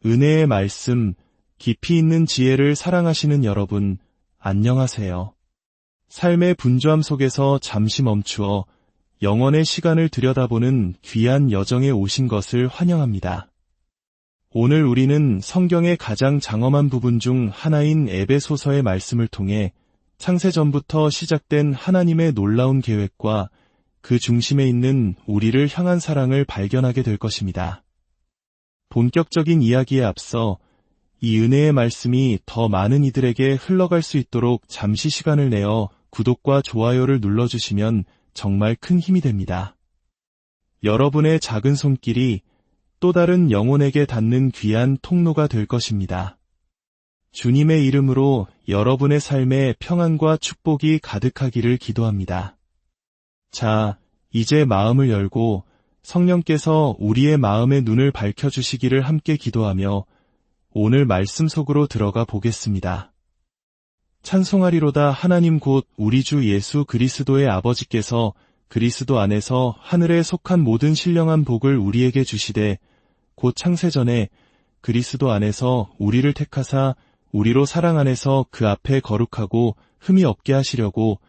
은혜의 말씀, 깊이 있는 지혜를 사랑하시는 여러분, 안녕하세요. 삶의 분주함 속에서 잠시 멈추어 영혼의 시간을 들여다보는 귀한 여정에 오신 것을 환영합니다. 오늘 우리는 성경의 가장 장엄한 부분 중 하나인 에베소서의 말씀을 통해 창세전부터 시작된 하나님의 놀라운 계획과 그 중심에 있는 우리를 향한 사랑을 발견하게 될 것입니다. 본격적인 이야기에 앞서 이 은혜의 말씀이 더 많은 이들에게 흘러갈 수 있도록 잠시 시간을 내어 구독과 좋아요를 눌러주시면 정말 큰 힘이 됩니다. 여러분의 작은 손길이 또 다른 영혼에게 닿는 귀한 통로가 될 것입니다. 주님의 이름으로 여러분의 삶에 평안과 축복이 가득하기를 기도합니다. 자, 이제 마음을 열고 성령께서 우리의 마음의 눈을 밝혀주시기를 함께 기도하며 오늘 말씀 속으로 들어가 보겠습니다. 찬송하리로다. 하나님 곧 우리 주 예수 그리스도의 아버지께서 그리스도 안에서 하늘에 속한 모든 신령한 복을 우리에게 주시되 곧 창세전에 그리스도 안에서 우리를 택하사 우리로 사랑 안에서 그 앞에 거룩하고 흠이 없게 하시려고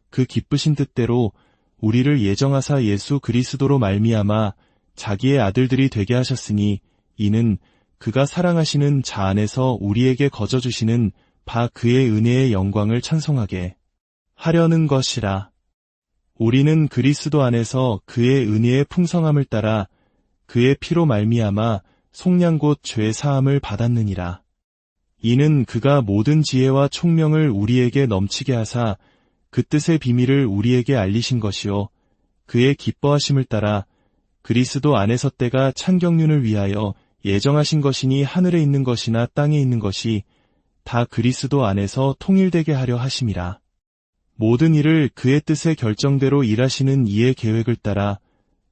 그 기쁘신 뜻대로 우리를 예정하사 예수 그리스도로 말미암아 자기의 아들들이 되게 하셨으니 이는 그가 사랑하시는 자 안에서 우리에게 거저주시는 바 그의 은혜의 영광을 찬송하게 하려는 것이라. 우리는 그리스도 안에서 그의 은혜의 풍성함을 따라 그의 피로 말미암아 속량 곧 죄 사함을 받았느니라. 이는 그가 모든 지혜와 총명을 우리에게 넘치게 하사 그 뜻의 비밀을 우리에게 알리신 것이요 그의 기뻐하심을 따라 그리스도 안에서 때가 창경륜을 위하여 예정하신 것이니 하늘에 있는 것이나 땅에 있는 것이 다 그리스도 안에서 통일되게 하려 하심이라. 모든 일을 그의 뜻의 결정대로 일하시는 이의 계획을 따라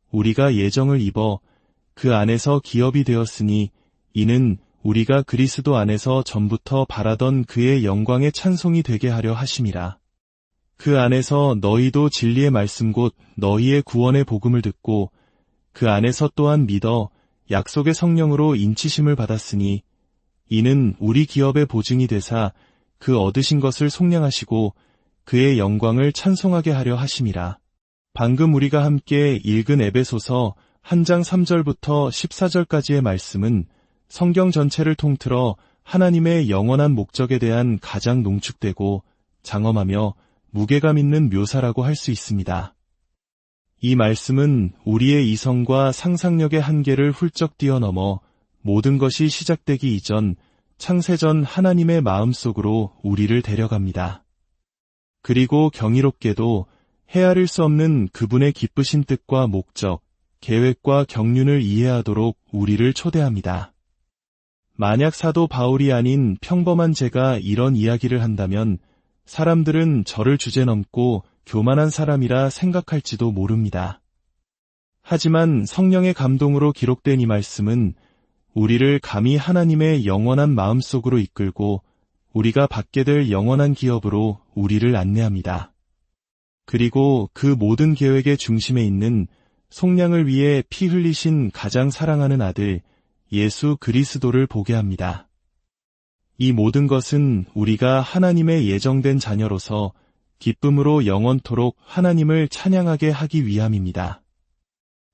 우리가 예정을 입어 그 안에서 기업이 되었으니 이는 우리가 그리스도 안에서 전부터 바라던 그의 영광의 찬송이 되게 하려 하심이라. 그 안에서 너희도 진리의 말씀 곧 너희의 구원의 복음을 듣고 그 안에서 또한 믿어 약속의 성령으로 인치심을 받았으니 이는 우리 기업의 보증이 되사 그 얻으신 것을 속량하시고 그의 영광을 찬송하게 하려 하심이라. 방금 우리가 함께 읽은 에베소서 1장 3절부터 14절까지의 말씀은 성경 전체를 통틀어 하나님의 영원한 목적에 대한 가장 농축되고 장엄하며 무게감 있는 묘사라고 할 수 있습니다. 이 말씀은 우리의 이성과 상상력의 한계를 훌쩍 뛰어넘어 모든 것이 시작되기 이전 창세전 하나님의 마음속으로 우리를 데려갑니다. 그리고 경이롭게도 헤아릴 수 없는 그분의 기쁘신 뜻과 목적, 계획과 경륜을 이해하도록 우리를 초대합니다. 만약 사도 바울이 아닌 평범한 제가 이런 이야기를 한다면 사람들은 저를 주제넘고 교만한 사람이라 생각할지도 모릅니다. 하지만 성령의 감동으로 기록된 이 말씀은 우리를 감히 하나님의 영원한 마음속으로 이끌고 우리가 받게 될 영원한 기업으로 우리를 안내합니다. 그리고 그 모든 계획의 중심에 있는 속량을 위해 피 흘리신 가장 사랑하는 아들 예수 그리스도를 보게 합니다. 이 모든 것은 우리가 하나님의 예정된 자녀로서 기쁨으로 영원토록 하나님을 찬양하게 하기 위함입니다.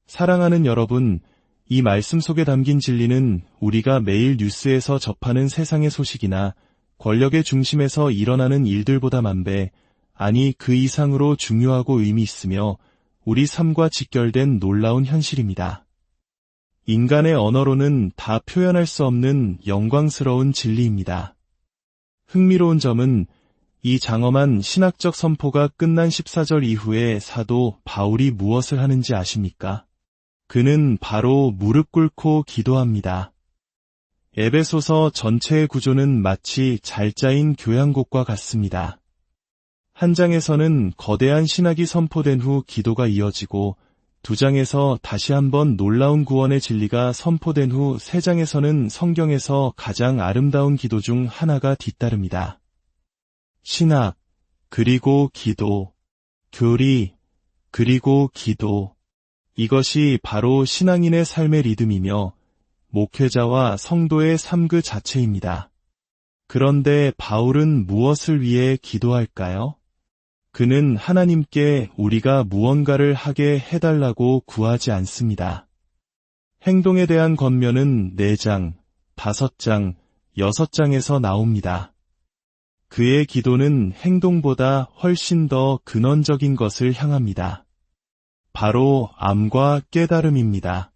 사랑하는 여러분, 이 말씀 속에 담긴 진리는 우리가 매일 뉴스에서 접하는 세상의 소식이나 권력의 중심에서 일어나는 일들보다 만배, 아니 그 이상으로 중요하고 의미 있으며 우리 삶과 직결된 놀라운 현실입니다. 인간의 언어로는 다 표현할 수 없는 영광스러운 진리입니다. 흥미로운 점은 이 장엄한 신학적 선포가 끝난 14절 이후에 사도 바울이 무엇을 하는지 아십니까? 그는 바로 무릎 꿇고 기도합니다. 에베소서 전체의 구조는 마치 잘 짜인 교향곡과 같습니다. 한 장에서는 거대한 신학이 선포된 후 기도가 이어지고 두 장에서 다시 한번 놀라운 구원의 진리가 선포된 후 세 장에서는 성경에서 가장 아름다운 기도 중 하나가 뒤따릅니다. 신학, 그리고 기도, 교리, 그리고 기도. 이것이 바로 신앙인의 삶의 리듬이며 목회자와 성도의 삶 그 자체입니다. 그런데 바울은 무엇을 위해 기도할까요? 그는 하나님께 우리가 무언가를 하게 해달라고 구하지 않습니다. 행동에 대한 권면은 4장, 5장, 6장에서 나옵니다. 그의 기도는 행동보다 훨씬 더 근원적인 것을 향합니다. 바로 암과 깨달음입니다.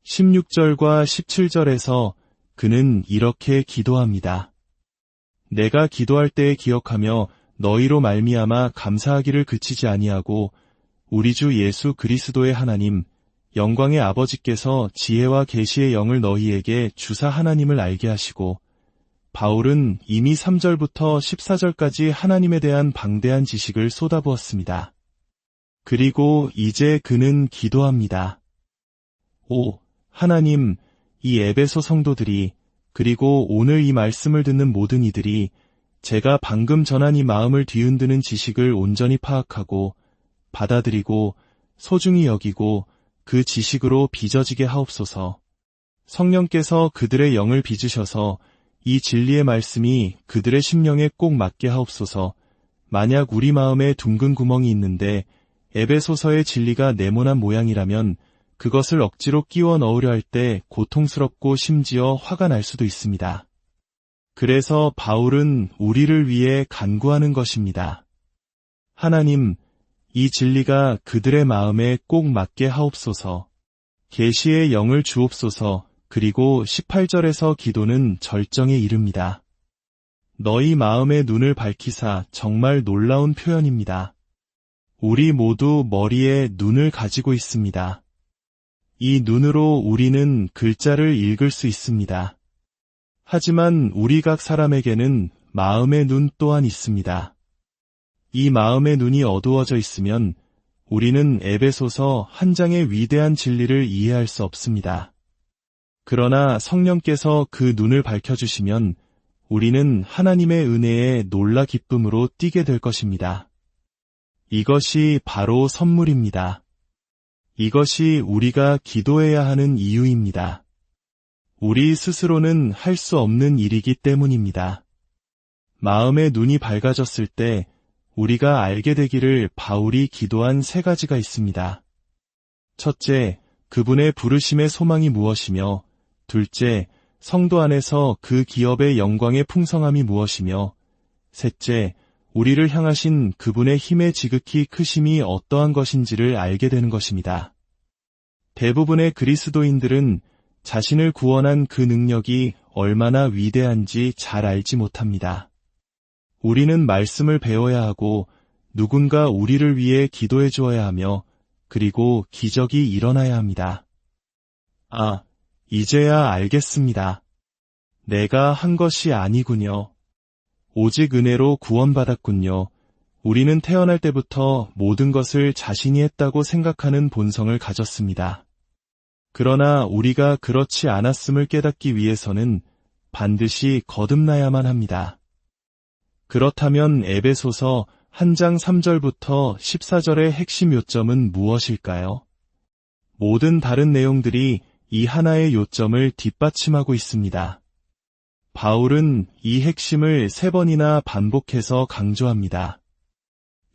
16절과 17절에서 그는 이렇게 기도합니다. 내가 기도할 때에 기억하며 너희로 말미암아 감사하기를 그치지 아니하고 우리 주 예수 그리스도의 하나님 영광의 아버지께서 지혜와 계시의 영을 너희에게 주사 하나님을 알게 하시고. 바울은 이미 3절부터 14절까지 하나님에 대한 방대한 지식을 쏟아부었습니다. 그리고 이제 그는 기도합니다. 하나님, 이 에베소 성도들이 그리고 오늘 이 말씀을 듣는 모든 이들이 제가 방금 전한 이 마음을 뒤흔드는 지식을 온전히 파악하고 받아들이고 소중히 여기고 그 지식으로 빚어지게 하옵소서. 성령께서 그들의 영을 빚으셔서 이 진리의 말씀이 그들의 심령에 꼭 맞게 하옵소서. 만약 우리 마음에 둥근 구멍이 있는데 에베소서의 진리가 네모난 모양이라면 그것을 억지로 끼워 넣으려 할 때 고통스럽고 심지어 화가 날 수도 있습니다. 그래서 바울은 우리를 위해 간구하는 것입니다. 하나님, 이 진리가 그들의 마음에 꼭 맞게 하옵소서. 계시의 영을 주옵소서. 그리고 18절에서 기도는 절정에 이릅니다. 너희 마음의 눈을 밝히사 정말 놀라운 표현입니다. 우리 모두 머리에 눈을 가지고 있습니다. 이 눈으로 우리는 글자를 읽을 수 있습니다. 하지만 우리 각 사람에게는 마음의 눈 또한 있습니다. 이 마음의 눈이 어두워져 있으면 우리는 에베소서 한 장의 위대한 진리를 이해할 수 없습니다. 그러나 성령께서 그 눈을 밝혀주시면 우리는 하나님의 은혜에 놀라 기쁨으로 뛰게 될 것입니다. 이것이 바로 선물입니다. 이것이 우리가 기도해야 하는 이유입니다. 우리 스스로는 할 수 없는 일이기 때문입니다. 마음의 눈이 밝아졌을 때 우리가 알게 되기를 바울이 기도한 3가지가 있습니다. 첫째, 그분의 부르심의 소망이 무엇이며, 둘째, 성도 안에서 그 기업의 영광의 풍성함이 무엇이며, 셋째, 우리를 향하신 그분의 힘의 지극히 크심이 어떠한 것인지를 알게 되는 것입니다. 대부분의 그리스도인들은 자신을 구원한 그 능력이 얼마나 위대한지 잘 알지 못합니다. 우리는 말씀을 배워야 하고 누군가 우리를 위해 기도해 주어야 하며 그리고 기적이 일어나야 합니다. 이제야 알겠습니다. 내가 한 것이 아니군요. 오직 은혜로 구원받았군요. 우리는 태어날 때부터 모든 것을 자신이 했다고 생각하는 본성을 가졌습니다. 그러나 우리가 그렇지 않았음을 깨닫기 위해서는 반드시 거듭나야만 합니다. 그렇다면 에베소서 1장 3절부터 14절의 핵심 요점은 무엇일까요? 모든 다른 내용들이 이 하나의 요점을 뒷받침하고 있습니다. 바울은 이 핵심을 3번이나 반복해서 강조합니다.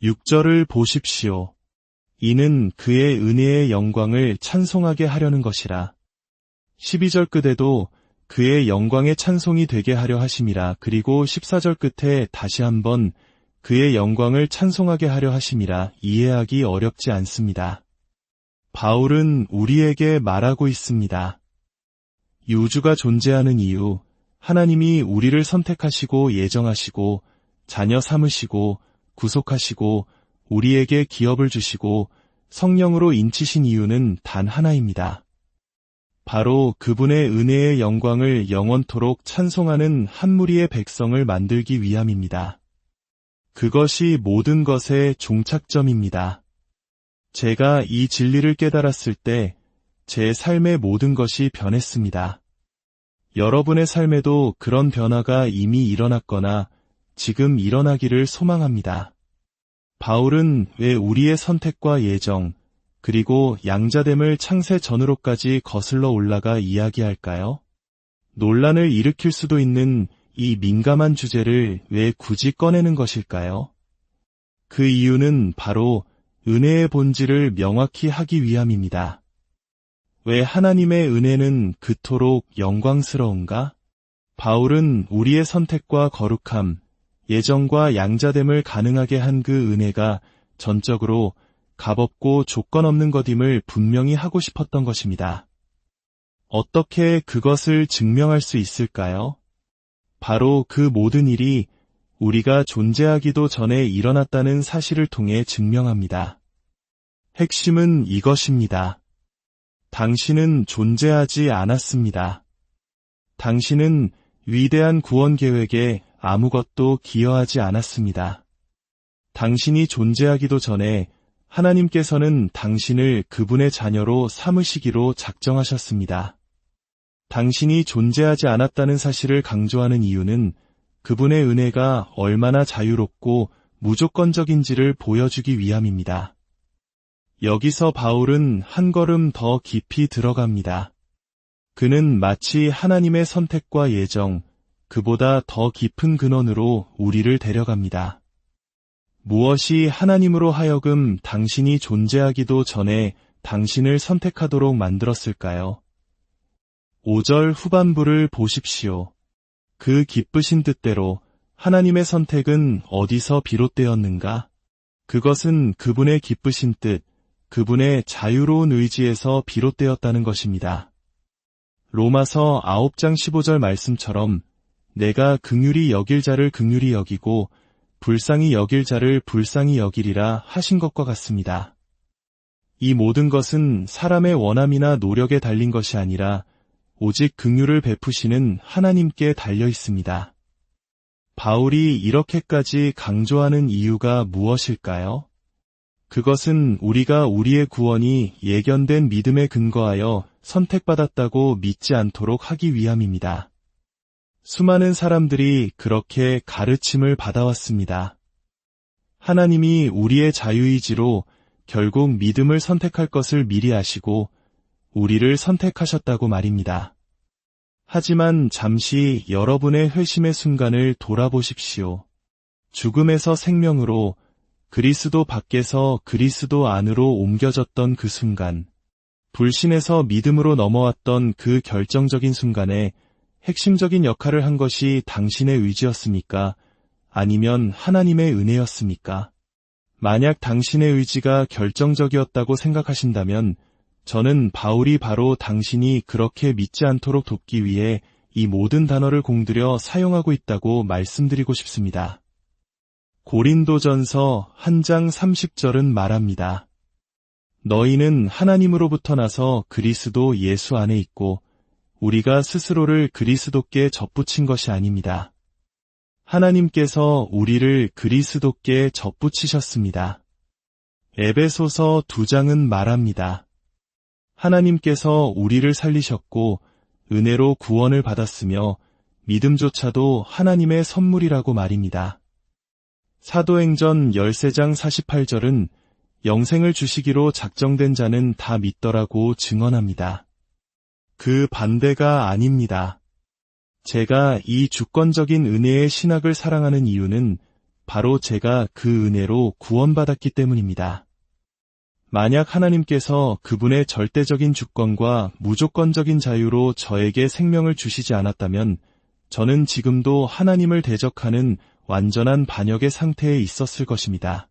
6절을 보십시오. 이는 그의 은혜의 영광을 찬송하게 하려는 것이라. 12절 끝에도 그의 영광의 찬송이 되게 하려 하심이라. 그리고 14절 끝에 다시 한번 그의 영광을 찬송하게 하려 하심이라. 이해하기 어렵지 않습니다. 바울은 우리에게 말하고 있습니다. 이 우주가 존재하는 이유, 하나님이 우리를 선택하시고 예정하시고 자녀 삼으시고 구속하시고 우리에게 기업을 주시고 성령으로 인치신 이유는 단 하나입니다. 바로 그분의 은혜의 영광을 영원토록 찬송하는 한 무리의 백성을 만들기 위함입니다. 그것이 모든 것의 종착점입니다. 제가 이 진리를 깨달았을 때 제 삶의 모든 것이 변했습니다. 여러분의 삶에도 그런 변화가 이미 일어났거나 지금 일어나기를 소망합니다. 바울은 왜 우리의 선택과 예정, 그리고 양자됨을 창세 전으로까지 거슬러 올라가 이야기할까요? 논란을 일으킬 수도 있는 이 민감한 주제를 왜 굳이 꺼내는 것일까요? 그 이유는 바로 은혜의 본질을 명확히 하기 위함입니다. 왜 하나님의 은혜는 그토록 영광스러운가? 바울은 우리의 선택과 거룩함, 예정과 양자됨을 가능하게 한 그 은혜가 전적으로 값없고 조건 없는 것임을 분명히 하고 싶었던 것입니다. 어떻게 그것을 증명할 수 있을까요? 바로 그 모든 일이 우리가 존재하기도 전에 일어났다는 사실을 통해 증명합니다. 핵심은 이것입니다. 당신은 존재하지 않았습니다. 당신은 위대한 구원 계획에 아무것도 기여하지 않았습니다. 당신이 존재하기도 전에 하나님께서는 당신을 그분의 자녀로 삼으시기로 작정하셨습니다. 당신이 존재하지 않았다는 사실을 강조하는 이유는 그분의 은혜가 얼마나 자유롭고 무조건적인지를 보여주기 위함입니다. 여기서 바울은 한 걸음 더 깊이 들어갑니다. 그는 마치 하나님의 선택과 예정, 그보다 더 깊은 근원으로 우리를 데려갑니다. 무엇이 하나님으로 하여금 당신이 존재하기도 전에 당신을 선택하도록 만들었을까요? 5절 후반부를 보십시오. 그 기쁘신 뜻대로 하나님의 선택은 어디서 비롯되었는가? 그것은 그분의 기쁘신 뜻, 그분의 자유로운 의지에서 비롯되었다는 것입니다. 로마서 9장 15절 말씀처럼 내가 긍휼히 여길 자를 긍휼히 여기고 불쌍히 여길 자를 불쌍히 여기리라 하신 것과 같습니다. 이 모든 것은 사람의 원함이나 노력에 달린 것이 아니라 오직 긍휼을 베푸시는 하나님께 달려 있습니다. 바울이 이렇게까지 강조하는 이유가 무엇일까요? 그것은 우리가 우리의 구원이 예견된 믿음에 근거하여 선택받았다고 믿지 않도록 하기 위함입니다. 수많은 사람들이 그렇게 가르침을 받아왔습니다. 하나님이 우리의 자유의지로 결국 믿음을 선택할 것을 미리 아시고 우리를 선택하셨다고 말입니다. 하지만 잠시 여러분의 회심의 순간을 돌아보십시오. 죽음에서 생명으로 그리스도 밖에서 그리스도 안으로 옮겨졌던 그 순간, 불신에서 믿음으로 넘어왔던 그 결정적인 순간에 핵심적인 역할을 한 것이 당신의 의지였습니까? 아니면 하나님의 은혜였습니까? 만약 당신의 의지가 결정적이었다고 생각하신다면 저는 바울이 바로 당신이 그렇게 믿지 않도록 돕기 위해 이 모든 단어를 공들여 사용하고 있다고 말씀드리고 싶습니다. 고린도전서 1장 30절은 말합니다. 너희는 하나님으로부터 나서 그리스도 예수 안에 있고 우리가 스스로를 그리스도께 접붙인 것이 아닙니다. 하나님께서 우리를 그리스도께 접붙이셨습니다. 에베소서 2장은 말합니다. 하나님께서 우리를 살리셨고 은혜로 구원을 받았으며 믿음조차도 하나님의 선물이라고 말입니다. 사도행전 13장 48절은 영생을 주시기로 작정된 자는 다 믿더라고 증언합니다. 그 반대가 아닙니다. 제가 이 주권적인 은혜의 신학을 사랑하는 이유는 바로 제가 그 은혜로 구원받았기 때문입니다. 만약 하나님께서 그분의 절대적인 주권과 무조건적인 자유로 저에게 생명을 주시지 않았다면 저는 지금도 하나님을 대적하는 완전한 반역의 상태에 있었을 것입니다.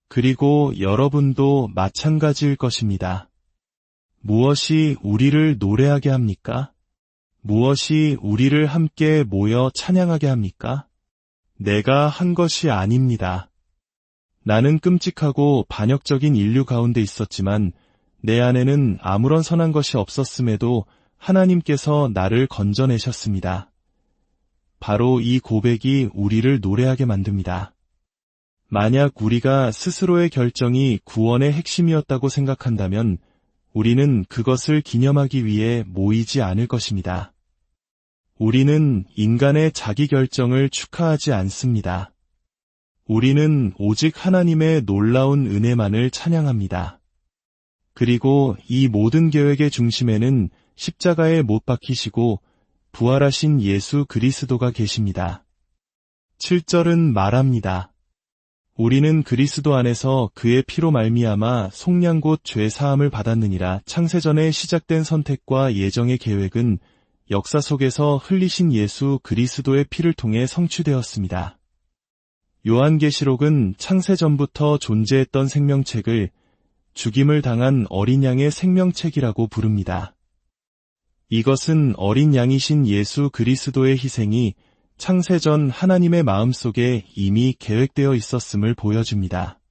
그리고 여러분도 마찬가지일 것입니다. 무엇이 우리를 노래하게 합니까? 무엇이 우리를 함께 모여 찬양하게 합니까? 내가 한 것이 아닙니다. 나는 끔찍하고 반역적인 인류 가운데 있었지만 내 안에는 아무런 선한 것이 없었음에도 하나님께서 나를 건져내셨습니다. 바로 이 고백이 우리를 노래하게 만듭니다. 만약 우리가 스스로의 결정이 구원의 핵심이었다고 생각한다면 우리는 그것을 기념하기 위해 모이지 않을 것입니다. 우리는 인간의 자기 결정을 축하하지 않습니다. 우리는 오직 하나님의 놀라운 은혜만을 찬양합니다. 그리고 이 모든 계획의 중심에는 십자가에 못 박히시고 부활하신 예수 그리스도가 계십니다. 7절은 말합니다. 우리는 그리스도 안에서 그의 피로 말미암아 속량 곧 죄 사함을 받았느니라. 창세전에 시작된 선택과 예정의 계획은 역사 속에서 흘리신 예수 그리스도의 피를 통해 성취되었습니다. 요한계시록은 창세전부터 존재했던 생명책을 죽임을 당한 어린 양의 생명책이라고 부릅니다. 이것은 어린 양이신 예수 그리스도의 희생이 창세전 하나님의 마음속에 이미 계획되어 있었음을 보여줍니다.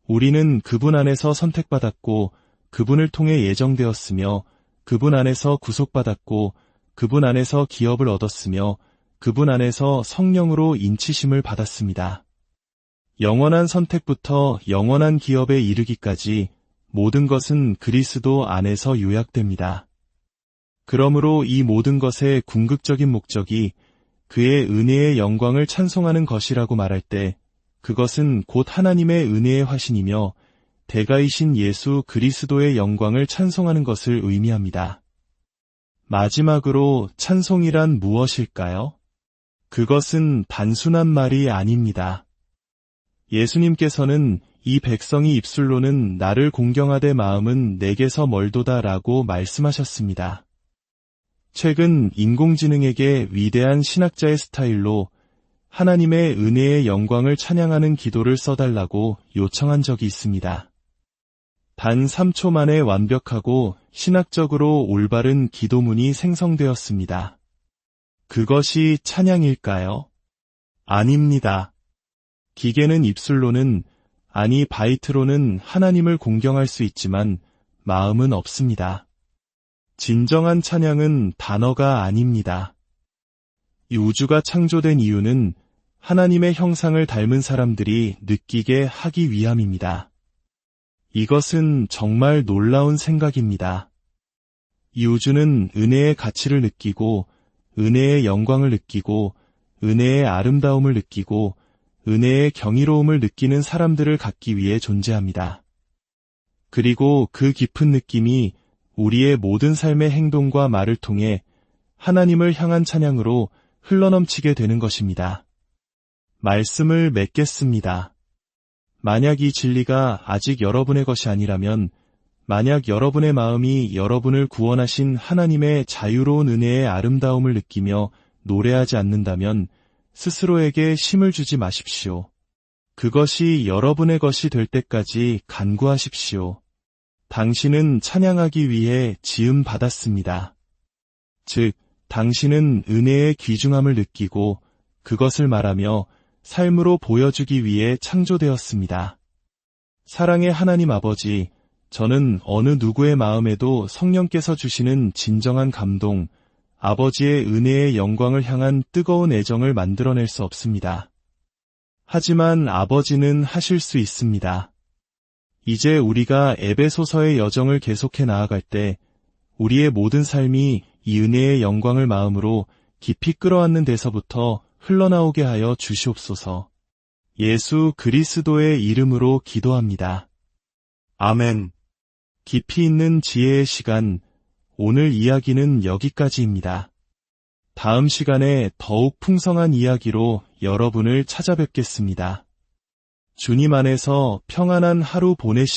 우리는 그분 안에서 선택받았고 그분을 통해 예정되었으며 그분 안에서 구속받았고 그분 안에서 기업을 얻었으며 그분 안에서 성령으로 인치심을 받았습니다. 영원한 선택부터 영원한 기업에 이르기까지 모든 것은 그리스도 안에서 요약됩니다. 그러므로 이 모든 것의 궁극적인 목적이 그의 은혜의 영광을 찬송하는 것이라고 말할 때 그것은 곧 하나님의 은혜의 화신이며 대가이신 예수 그리스도의 영광을 찬송하는 것을 의미합니다. 마지막으로 찬송이란 무엇일까요? 그것은 단순한 말이 아닙니다. 예수님께서는 이 백성이 입술로는 나를 공경하되 마음은 내게서 멀도다 라고 말씀하셨습니다. 최근 인공지능에게 위대한 신학자의 스타일로 하나님의 은혜의 영광을 찬양하는 기도를 써달라고 요청한 적이 있습니다. 단 3초 만에 완벽하고 신학적으로 올바른 기도문이 생성되었습니다. 그것이 찬양일까요? 아닙니다. 기계는 입술로는, 아니 바이트로는 하나님을 공경할 수 있지만 마음은 없습니다. 진정한 찬양은 단어가 아닙니다. 이 우주가 창조된 이유는 하나님의 형상을 닮은 사람들이 느끼게 하기 위함입니다. 이것은 정말 놀라운 생각입니다. 이 우주는 은혜의 가치를 느끼고, 은혜의 영광을 느끼고, 은혜의 아름다움을 느끼고, 은혜의 경이로움을 느끼는 사람들을 갖기 위해 존재합니다. 그리고 그 깊은 느낌이 우리의 모든 삶의 행동과 말을 통해 하나님을 향한 찬양으로 흘러넘치게 되는 것입니다. 말씀을 맺겠습니다. 만약 이 진리가 아직 여러분의 것이 아니라면, 만약 여러분의 마음이 여러분을 구원하신 하나님의 자유로운 은혜의 아름다움을 느끼며 노래하지 않는다면 스스로에게 힘을 주지 마십시오. 그것이 여러분의 것이 될 때까지 간구하십시오. 당신은 찬양하기 위해 지음 받았습니다. 즉, 당신은 은혜의 귀중함을 느끼고 그것을 말하며 삶으로 보여주기 위해 창조되었습니다. 사랑의 하나님 아버지, 저는 어느 누구의 마음에도 성령께서 주시는 진정한 감동, 아버지의 은혜의 영광을 향한 뜨거운 애정을 만들어낼 수 없습니다. 하지만 아버지는 하실 수 있습니다. 이제 우리가 에베소서의 여정을 계속해 나아갈 때 우리의 모든 삶이 이 은혜의 영광을 마음으로 깊이 끌어안는 데서부터 흘러나오게 하여 주시옵소서. 예수 그리스도의 이름으로 기도합니다. 아멘. 깊이 있는 지혜의 시간, 오늘 이야기는 여기까지입니다. 다음 시간에 더욱 풍성한 이야기로 여러분을 찾아뵙겠습니다. 주님 안에서 평안한 하루 보내시기